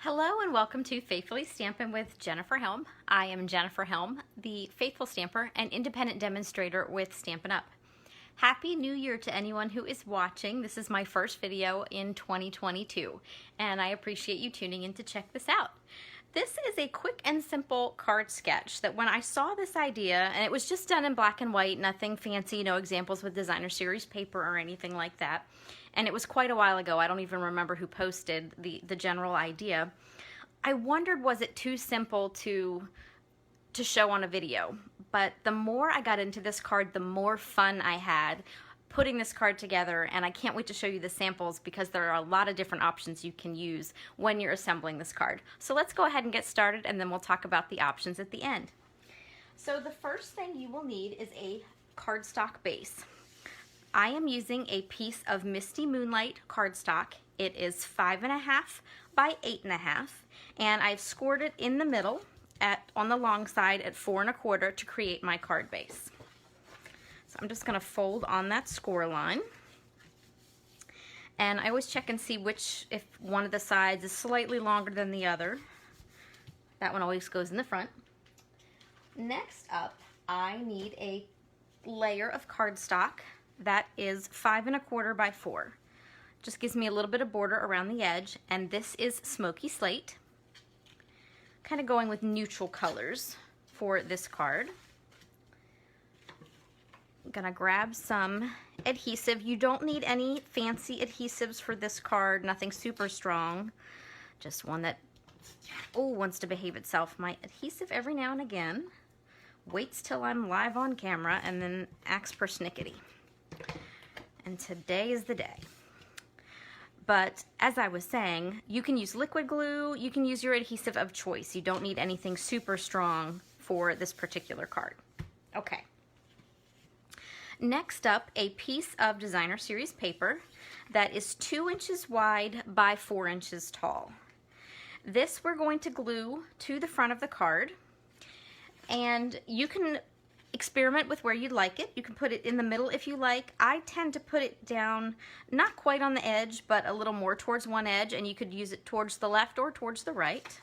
Hello and welcome to Faithfully Stampin' with Jennifer Helm. I am Jennifer Helm, the faithful stamper and independent demonstrator with Stampin' Up! Happy New Year to anyone who is watching. This is my first video in 2022 and I appreciate you tuning in to check this out. This is a quick and simple card sketch that when I saw this idea, and it was just done in black and white, nothing fancy, no examples with designer series paper or anything like that. And it was quite a while ago. I don't even remember who posted the general idea. I wondered, was it too simple to show on a video? But the more I got into this card, the more fun I had putting this card together, and I can't wait to show you the samples because there are a lot of different options you can use when you're assembling this card. So let's go ahead and get started, and then we'll talk about the options at the end. So the first thing you will need is a cardstock base. I am using a piece of Misty Moonlight cardstock. It is 5.5 by 8.5, and I've scored it in the middle on the long side at 4.25 to create my card base. So I'm just going to fold on that score line, and I always check and see if one of the sides is slightly longer than the other. That one always goes in the front. Next up, I need a layer of cardstock that is 5.25 by 4. Just gives me a little bit of border around the edge, and this is Smoky Slate. Kind of going with neutral colors for this card. I'm gonna grab some adhesive. You don't need any fancy adhesives for this card, nothing super strong, just one that wants to behave itself. My adhesive every now and again waits till I'm live on camera and then acts persnickety. And today is the day. But as I was saying, you can use liquid glue, you can use your adhesive of choice. You don't need anything super strong for this particular card. Okay. Next up, a piece of designer series paper that is 2 inches wide by 4 inches tall. This we're going to glue to the front of the card, and you can experiment with where you'd like it. You can put it in the middle if you like. I tend to put it down, not quite on the edge, but a little more towards one edge, and you could use it towards the left or towards the right.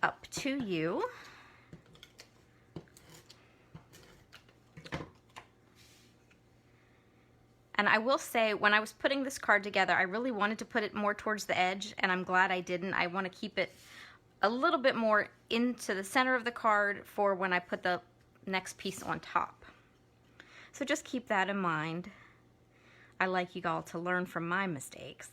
Up to you. And I will say, when I was putting this card together, I really wanted to put it more towards the edge, and I'm glad I didn't. I want to keep it a little bit more into the center of the card for when I put the next piece on top. So just keep that in mind. I like you all to learn from my mistakes.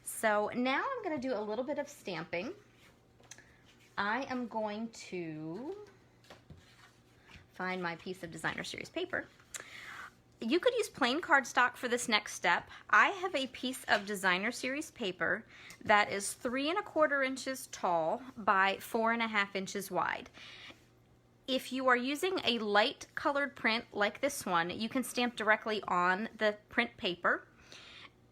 So now I'm going to do a little bit of stamping. I am going to find my piece of designer series paper. You could use plain cardstock for this next step. I have a piece of designer series paper that is 3.25 inches tall by 4.5 inches wide. If you are using a light colored print like this one, you can stamp directly on the print paper.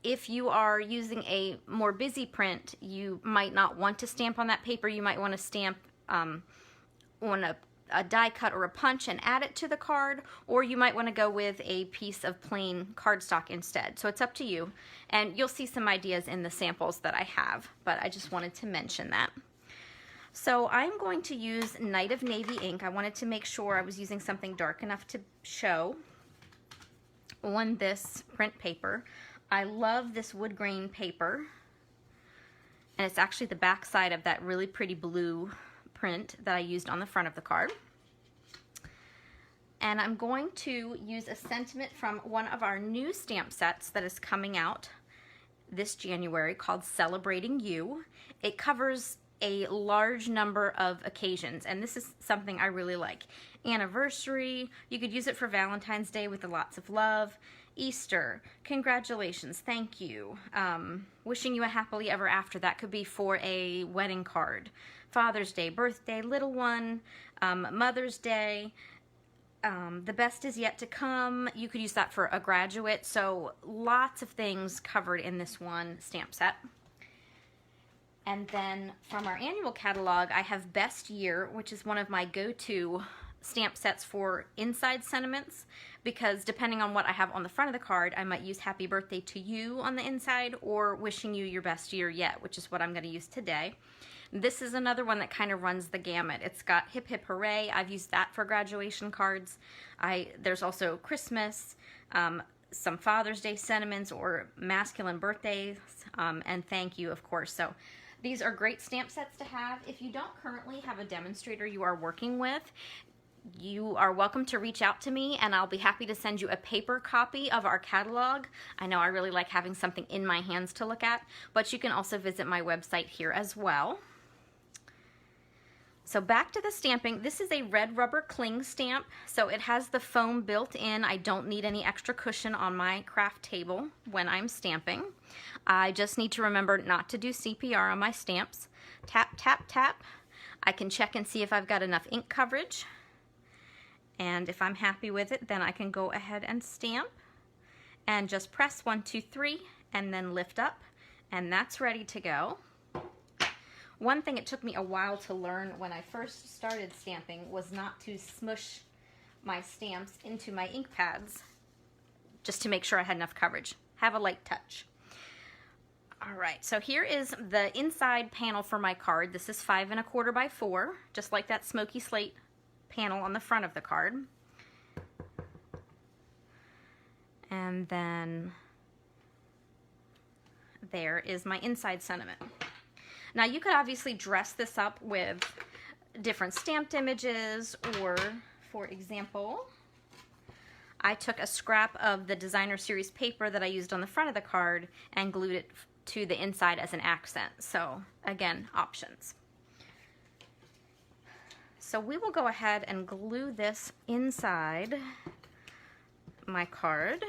If you are using a more busy print, you might not want to stamp on that paper. You might want to stamp on a die cut or a punch and add it to the card, or you might want to go with a piece of plain cardstock instead. So it's up to you, and you'll see some ideas in the samples that I have, but I just wanted to mention that. So I'm going to use Night of Navy ink. I wanted to make sure I was using something dark enough to show on this print paper. I love this wood grain paper, and it's actually the back side of that really pretty blue print that I used on the front of the card. And I'm going to use a sentiment from one of our new stamp sets that is coming out this January called Celebrating You. It covers a large number of occasions, and this is something I really like. Anniversary, you could use it for Valentine's Day with lots of love. Easter, congratulations, thank you. Wishing you a happily ever after, that could be for a wedding card. Father's Day, birthday, little one, Mother's Day, the best is yet to come. You could use that for a graduate, so lots of things covered in this one stamp set. And then from our annual catalog, I have Best Year, which is one of my go-to stamp sets for inside sentiments, because depending on what I have on the front of the card, I might use happy birthday to you on the inside or wishing you your best year yet, which is what I'm going to use today. This is another one that kind of runs the gamut. It's got hip hip hooray. I've used that for graduation cards. There's also Christmas, some Father's Day sentiments or masculine birthdays, and thank you, of course. So these are great stamp sets to have. If you don't currently have a demonstrator you are working with, you are welcome to reach out to me, and I'll be happy to send you a paper copy of our catalog. I know I really like having something in my hands to look at, but you can also visit my website here as well. So back to the stamping. This is a red rubber cling stamp, so it has the foam built in. I don't need any extra cushion on my craft table when I'm stamping. I just need to remember not to do CPR on my stamps. Tap, tap, tap. I can check and see if I've got enough ink coverage. And if I'm happy with it, then I can go ahead and stamp. And just press 1, 2, 3, and then lift up. And that's ready to go. One thing it took me a while to learn when I first started stamping was not to smush my stamps into my ink pads, just to make sure I had enough coverage. Have a light touch. All right, so here is the inside panel for my card. This is 5 1/4 by 4, just like that smoky slate panel on the front of the card. And then there is my inside sentiment. Now you could obviously dress this up with different stamped images, or for example, I took a scrap of the designer series paper that I used on the front of the card and glued it to the inside as an accent. So again, options. So we will go ahead and glue this inside my card.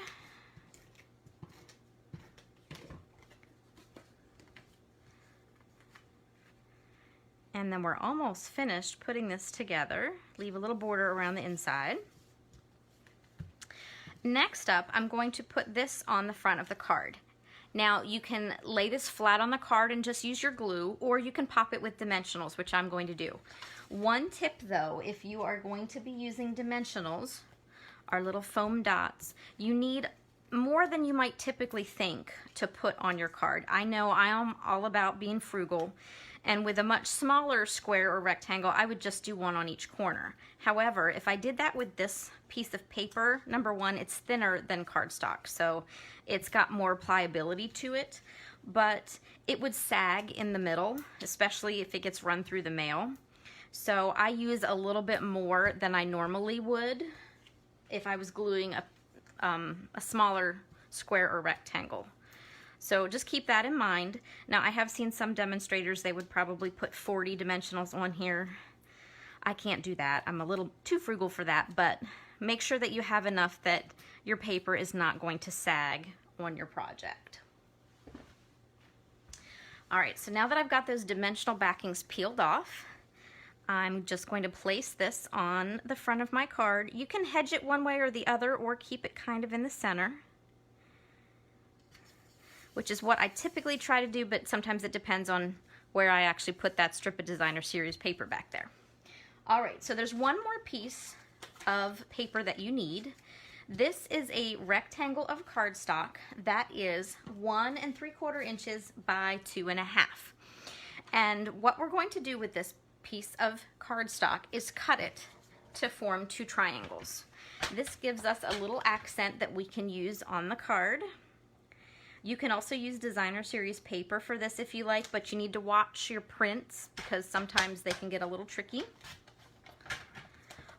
And then we're almost finished putting this together. Leave a little border around the inside. Next up, I'm going to put this on the front of the card. Now you can lay this flat on the card and just use your glue, or you can pop it with dimensionals, which I'm going to do. One tip though, if you are going to be using dimensionals, our little foam dots, you need more than you might typically think to put on your card. I know I am all about being frugal, and with a much smaller square or rectangle, I would just do one on each corner. However, if I did that with this piece of paper, number one, it's thinner than cardstock, so it's got more pliability to it, but it would sag in the middle, especially if it gets run through the mail. So I use a little bit more than I normally would if I was gluing a smaller square or rectangle. So just keep that in mind. Now I have seen some demonstrators, they would probably put 40 dimensionals on here. I can't do that. I'm a little too frugal for that, but make sure that you have enough that your paper is not going to sag on your project. All right, so now that I've got those dimensional backings peeled off, I'm just going to place this on the front of my card. You can hedge it one way or the other, or keep it kind of in the center, which is what I typically try to do, but sometimes it depends on where I actually put that strip of designer series paper back there. All right, so there's one more piece of paper that you need. This is a rectangle of cardstock that is 1 3/4 inches by 2 1/2. And what we're going to do with this piece of cardstock is cut it to form 2 triangles. This gives us a little accent that we can use on the card. You can also use designer series paper for this if you like, but you need to watch your prints because sometimes they can get a little tricky.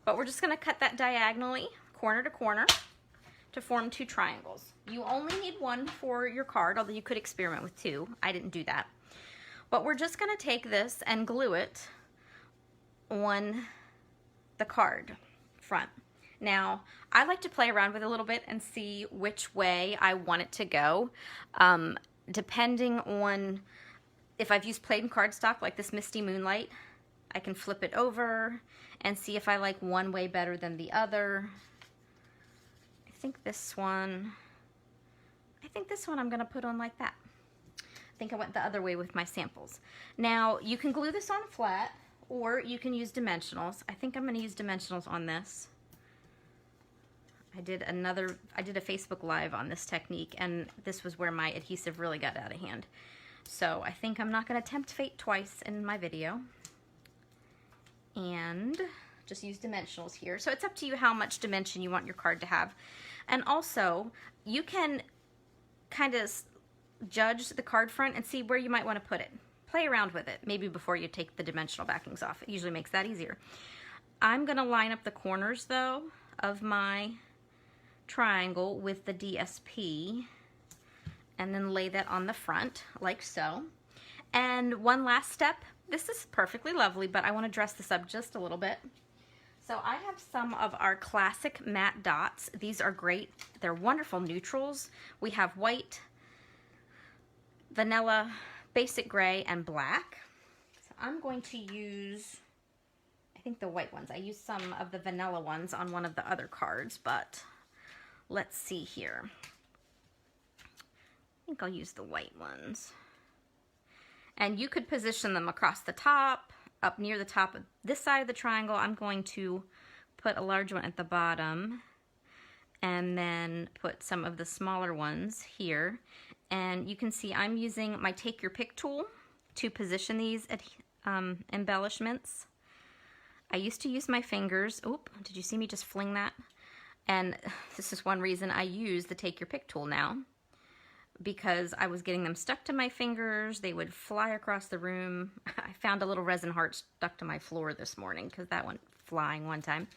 But we're just going to cut that diagonally, corner to corner, to form 2 triangles. You only need 1 for your card, although you could experiment with 2. I didn't do that. But we're just going to take this and glue it on the card front. Now, I like to play around with it a little bit and see which way I want it to go. Depending on if I've used plain cardstock like this Misty Moonlight, I can flip it over and see if I like one way better than the other. I think this one I'm gonna put on like that. I think I went the other way with my samples. Now, you can glue this on flat, or you can use dimensionals. I think I'm going to use dimensionals on this. I did a Facebook Live on this technique, and this was where my adhesive really got out of hand. So I think I'm not going to tempt fate twice in my video. And just use dimensionals here. So it's up to you how much dimension you want your card to have. And also, you can kind of judge the card front and see where you might want to put it. Play around with it, maybe before you take the dimensional backings off. It usually makes that easier. I'm going to line up the corners, though, of my triangle with the DSP and then lay that on the front like so. And one last step, this is perfectly lovely, but I want to dress this up just a little bit. So I have some of our classic matte dots. These are great. They're wonderful neutrals. We have white, vanilla, basic gray, and black. So I'm going to use, I think, the white ones. I used some of the vanilla ones on one of the other cards, but let's see here. I think I'll use the white ones. And you could position them across the top, up near the top of this side of the triangle. I'm going to put a large one at the bottom and then put some of the smaller ones here. And you can see I'm using my Take Your Pick tool to position these embellishments. I used to use my fingers. Oop, did you see me just fling that? And this is one reason I use the Take Your Pick tool now, because I was getting them stuck to my fingers. They would fly across the room. I found a little resin heart stuck to my floor this morning because that went flying one time.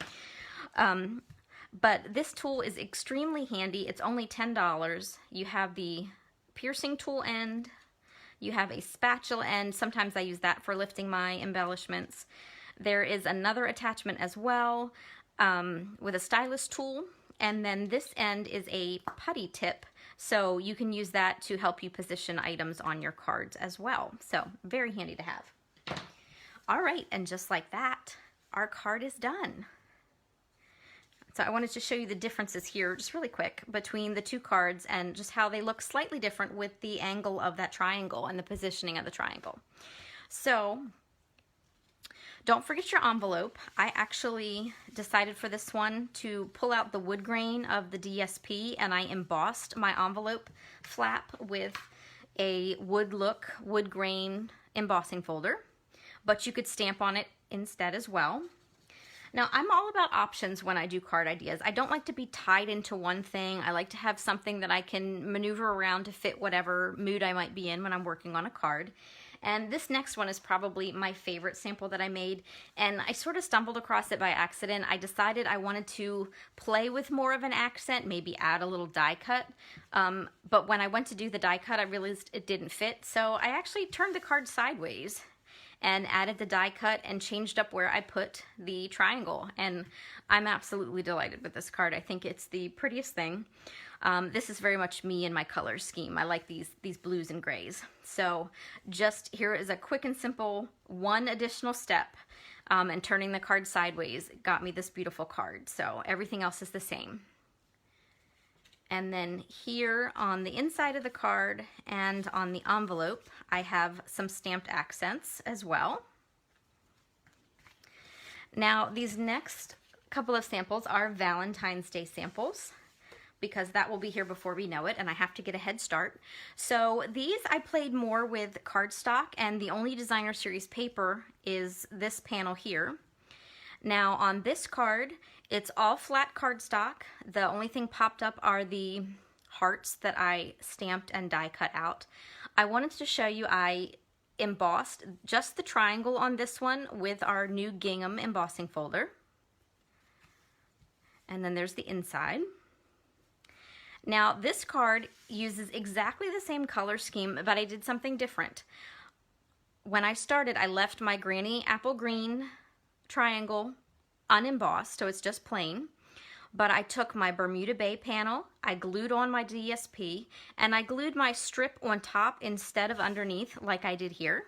But this tool is extremely handy. It's only $10. You have the piercing tool end. You have a spatula end. Sometimes I use that for lifting my embellishments. There is another attachment as well with a stylus tool. And then this end is a putty tip. So you can use that to help you position items on your cards as well. So very handy to have. All right, and just like that, our card is done. So I wanted to show you the differences here just really quick between the two cards and just how they look slightly different with the angle of that triangle and the positioning of the triangle. So don't forget your envelope. I actually decided for this one to pull out the wood grain of the DSP, and I embossed my envelope flap with a wood grain embossing folder, but you could stamp on it instead as well. Now, I'm all about options when I do card ideas. I don't like to be tied into one thing. I like to have something that I can maneuver around to fit whatever mood I might be in when I'm working on a card. And this next one is probably my favorite sample that I made, and I sort of stumbled across it by accident. I decided I wanted to play with more of an accent, maybe add a little die cut, but when I went to do the die cut, I realized it didn't fit, so I actually turned the card sideways and added the die cut and changed up where I put the triangle, and I'm absolutely delighted with this card. I think it's the prettiest thing. This is very much me and my color scheme. I like these blues and grays. So just here is a quick and simple one additional step, and turning the card sideways got me this beautiful card. So everything else is the same. And then here on the inside of the card and on the envelope, I have some stamped accents as well. Now, these next couple of samples are Valentine's Day samples, because that will be here before we know it, and I have to get a head start. So these I played more with cardstock, and the only designer series paper is this panel here. Now on this card, it's all flat cardstock. The only thing popped up are the hearts that I stamped and die cut out. I wanted to show you I embossed just the triangle on this one with our new gingham embossing folder. And then there's the inside. Now this card uses exactly the same color scheme, but I did something different. When I started, I left my Granny Apple Green triangle unembossed, so it's just plain. But I took my Bermuda Bay panel, I glued on my DSP, and I glued my strip on top instead of underneath like I did here.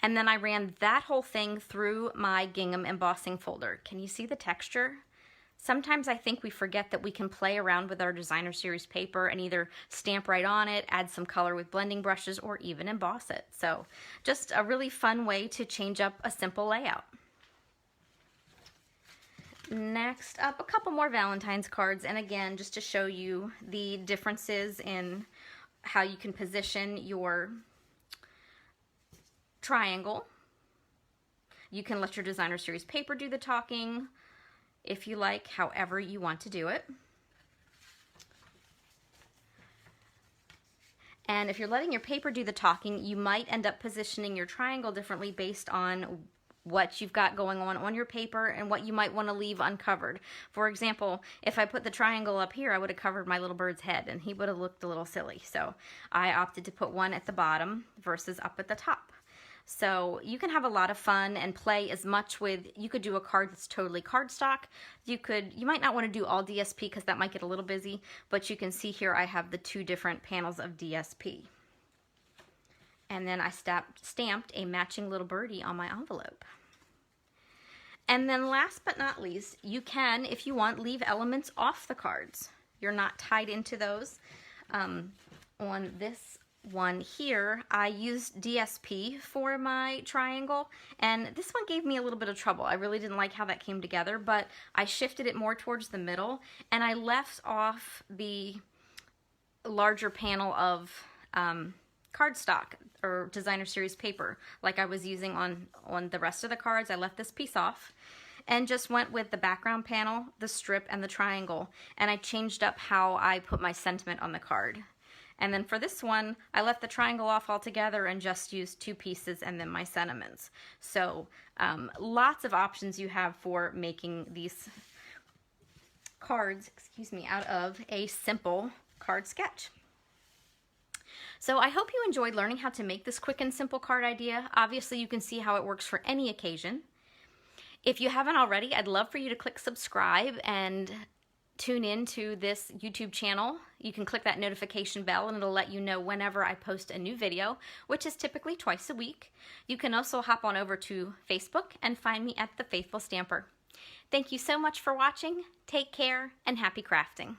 And then I ran that whole thing through my gingham embossing folder. Can you see the texture? Sometimes I think we forget that we can play around with our designer series paper and either stamp right on it, add some color with blending brushes, or even emboss it. So just a really fun way to change up a simple layout. Next up, a couple more Valentine's cards, and again, just to show you the differences in how you can position your triangle. You can let your designer series paper do the talking if you like, however you want to do it. And if you're letting your paper do the talking, you might end up positioning your triangle differently based on what you've got going on your paper and what you might want to leave uncovered. For example, if I put the triangle up here, I would have covered my little bird's head and he would have looked a little silly. So I opted to put one at the bottom versus up at the top. So you can have a lot of fun and play as much with, you could do a card that's totally cardstock. You might not want to do all DSP because that might get a little busy, but you can see here I have the two different panels of DSP. And then I stamped a matching little birdie on my envelope. And then last but not least, you can, if you want, leave elements off the cards. You're not tied into those. On this one here, I used DSP for my triangle, and this one gave me a little bit of trouble. I really didn't like how that came together, but I shifted it more towards the middle, and I left off the larger panel of cardstock or designer series paper like I was using on the rest of the cards. I left this piece off and just went with the background panel, the strip, and the triangle, and I changed up how I put my sentiment on the card. And then for this one, I left the triangle off altogether and just used two pieces and then my sentiments. So lots of options you have for making these cards, out of a simple card sketch. So I hope you enjoyed learning how to make this quick and simple card idea. Obviously, you can see how it works for any occasion. If you haven't already, I'd love for you to click subscribe and tune in to this YouTube channel. You can click that notification bell and it'll let you know whenever I post a new video, which is typically twice a week. You can also hop on over to Facebook and find me at The Faithful Stamper. Thank you so much for watching. Take care and happy crafting.